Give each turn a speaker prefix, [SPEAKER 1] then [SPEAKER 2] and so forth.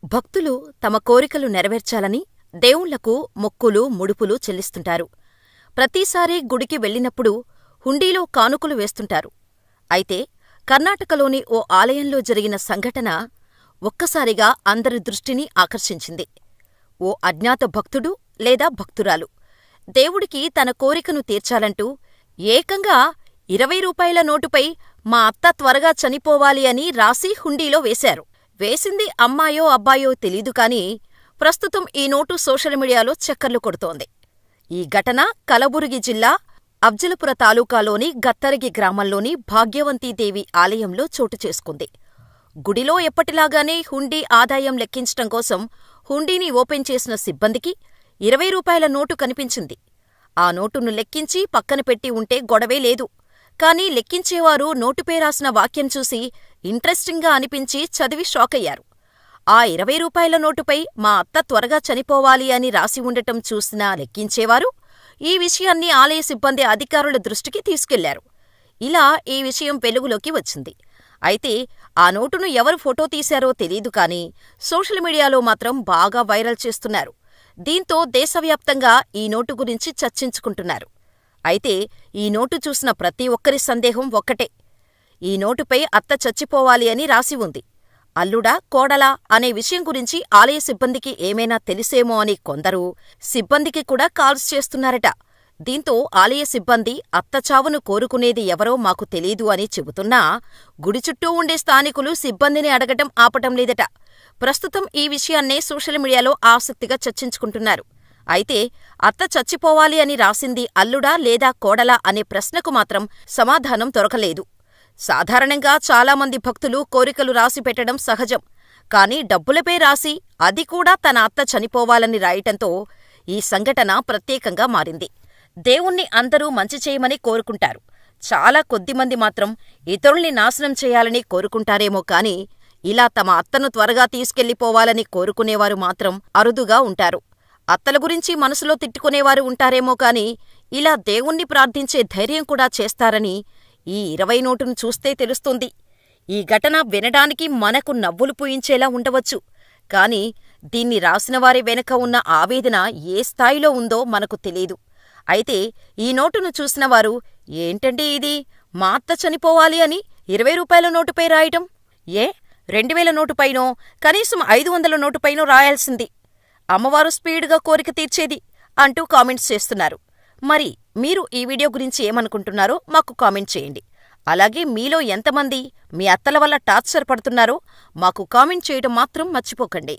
[SPEAKER 1] భక్తులు తమ కోరికలు నెరవేర్చాలని దేవుళ్లకు మొక్కులు, ముడుపులు చెల్లిస్తుంటారు. ప్రతిసారీ గుడికి వెళ్ళినప్పుడు హుండీలో కానుకలు వేస్తుంటారు. అయితే కర్ణాటకలోని ఓ ఆలయంలో జరిగిన సంఘటన ఒక్కసారిగా అందరి దృష్టిని ఆకర్షించింది. ఓ అజ్ఞాత భక్తుడు లేదా భక్తురాలు దేవుడికి తన కోరికను తీర్చాలంటూ ఏకంగా 20 రూపాయల నోటుపై "మా అత్త త్వరగా చనిపోవాలి" అని రాసి హుండీలో వేశారు. వేసింది అమ్మాయో అబ్బాయో తెలీదు కానీ ప్రస్తుతం ఈ నోటు సోషల్ మీడియాలో చక్కర్లు కొడుతోంది. ఈ ఘటన కలబురగి జిల్లా అఫ్జలుపుర తాలూకాలోని గత్తరగి గ్రామంలోని భాగ్యవంతీదేవి ఆలయంలో చోటు చేసుకుంది. గుడిలో ఎప్పటిలాగానే హుండీ ఆదాయం లెక్కించటం కోసం హుండీని ఓపెన్ చేసిన సిబ్బందికి 20 రూపాయల నోటు కనిపించింది. ఆ నోటును లెక్కించి పక్కన పెట్టి ఉంటే గొడవే లేదు. కానీ లెక్కించేవారు నోటుపై రాసిన వాక్యం చూసి ఇంట్రెస్టింగ్గా అనిపించి చదివి షాకయ్యారు. ఆ 20 రూపాయల నోటుపై "మా అత్త త్వరగా చనిపోవాలి" అని రాసి ఉండటం చూసిన లెక్కించేవారు ఈ విషయాన్ని ఆలయ సిబ్బంది అధికారుల దృష్టికి తీసుకెళ్లారు. ఇలా ఈ విషయం వెలుగులోకి వచ్చింది. అయితే ఆ నోటును ఎవరు ఫోటో తీశారో తెలీదు కానీ సోషల్ మీడియాలో మాత్రం బాగా వైరల్ చేస్తున్నారు. దీంతో దేశవ్యాప్తంగా ఈ నోటు గురించి చర్చించుకుంటున్నారు. అయితే ఈ నోటు చూసిన ప్రతి ఒక్కరి సందేహం ఒక్కటే: ఈ నోటుపై అత్త చచ్చిపోవాలి అని రాసి ఉంది. అల్లుడా, కోడలా అనే విషయం గురించి ఆలయ సిబ్బందికి ఏమైనా తెలిసేమో అని కొందరు సిబ్బందికి కూడా కాల్స్ చేస్తున్నారట. దీంతో ఆలయ సిబ్బంది అత్త చావును కోరుకునేది ఎవరో మాకు తెలీదు అని చెబుతున్నా గుడి చుట్టూ ఉండే స్థానికులు సిబ్బందిని అడగటం ఆపటం లేదట. ప్రస్తుతం ఈ విషయాన్నే సోషల్ మీడియాలో ఆసక్తిగా చర్చించుకుంటున్నారు. అయితే అత్త చచ్చిపోవాలి అని రాసింది అల్లుడా లేదా కోడలా అనే ప్రశ్నకు మాత్రం సమాధానం దొరకలేదు. సాధారణంగా చాలామంది భక్తులు కోరికలు రాసి పెట్టడం సహజం. కానీ డబ్బులపై రాసి అది కూడా తన అత్త చనిపోవాలని రాయటంతో ఈ సంఘటన ప్రత్యేకంగా మారింది. దేవుణ్ణి అందరూ మంచి చేయమని కోరుకుంటారు. చాలా కొద్దిమంది మాత్రం ఇతరుల్ని నాశనం చేయాలని కోరుకుంటారేమో కానీ ఇలా తమ అత్తను త్వరగా తీసుకెళ్ళిపోవాలని కోరుకునేవారు మాత్రం అరుదుగా ఉంటారు. అత్తల గురించి మనసులో తిట్టుకునేవారు ఉంటారేమో కానీ ఇలా దేవుణ్ణి ప్రార్థించే ధైర్యం కూడా చేస్తారని ఈ 20 నోటును చూస్తే తెలుస్తుంది. ఈ ఘటన వినడానికి మనకు నవ్వులు పూయించేలా ఉండవచ్చు. కానీ దీన్ని రాసినవారి వెనుక ఉన్న ఆవేదన ఏ స్థాయిలో ఉందో మనకు తెలీదు. అయితే ఈ నోటును చూసినవారు "ఏంటండి ఇది, మా అత్త చనిపోవాలి అని 20 రూపాయల నోటుపై రాయటం? 2000 నోటుపైనో కనీసం 500 నోటుపైనో రాయాల్సింది. అమ్మవారు స్పీడ్గా కోరిక తీర్చేది" అంటూ కామెంట్స్ చేస్తున్నారు. మరి మీరు ఈ వీడియో గురించి ఏమనుకుంటున్నారో మాకు కామెంట్ చేయండి. అలాగే మీలో ఎంతమంది మీ అత్తల వల్ల టార్చర్ పడుతున్నారో మాకు కామెంట్ చేయడం మాత్రం మర్చిపోకండి.